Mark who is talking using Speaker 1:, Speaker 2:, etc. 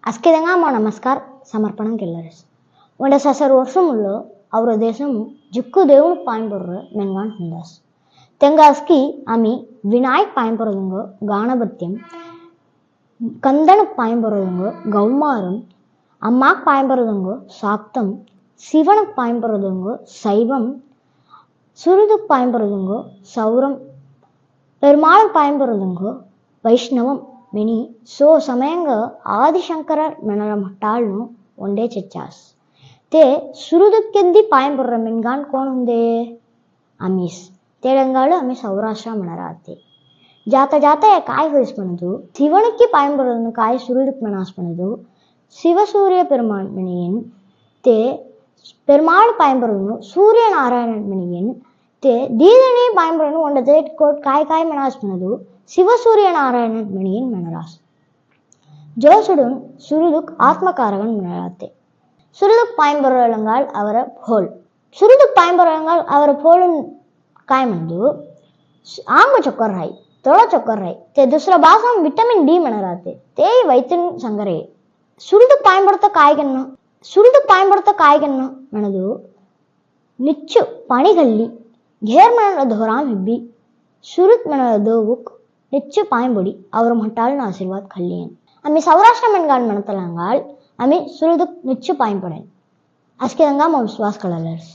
Speaker 1: Askidanga mau namaskar samarpanam kellaris. Wanda sasar ವರ್ಷముల్లో ಅವರ దేశము జిక్కు దేవుని పాయింపొర్రు మెంగాన్ hundas. తెంగాస్కి ఆమె వినాయక్ పాయింపొరదుంగో గాణభత్యం కందను పాయింపొరదుంగో గౌమారం அம்மாக்கு பாயம்புறதுங்கோ சாக்தம் சிவனுக்கு பாயம்புறதுங்கோ சைவம் சுருதுக்கு பாயம்புறதுங்கோ சௌரம் பெருமாளுக்கு பாயம்புறதுங்கோ வைஷ்ணவம் மெனி சோ சமயங்க ஆதிசங்கரர் மெனர மட்டாள்னு ஒண்டே செச்சாஸ் ते सुरुदक्केद्दी पायंपुर्र मिनगान कोण हुंदे आमीस तेलंगाणु आमी सौराष्ट्र मनराते जाता जाता या काय होईस मनदु शिवणक्की पायंपुर्रनु काय सुरुदक्क मनास मनदु शिवसूर्य पेरुमाळ मणियन ते पेरुमाळ पायंपुर्रनु सूर्य नारायण मणियन ते दीदनी पायंपुर्रनु ओंडते कोट काय मनास मनदु शिवसूर्य नारायण मणियन मनरास जोसुडुन सुरुदक्क आत्मकारगन मनराते सुरुदुक पायंपुरलंगाल अवर फोल सुरुदुक पायंपुरलंगाल अवर फोलुन काय म्हणदु आंग चक्कर राई तोड़ा चक्कर राई ते दुसरा भाषा विटामिन डी मनराते ते वैतन संगरे सुरुदुक पायंपुरता कायगन्न मनदु निच्चु पाणिगल्ली घेर मनर धोराम हिब्बी सुरुत मनर दोवुक निच्चु पायंबुडी अवर मटालना आशीर्वाद खल्लियन आम्ही सौराष्ट्र मनगान मनतलंगाल आम्ही सुरुदुक निच्चु पायंपडेन. Askidanga mau विश्वास कळालर्स.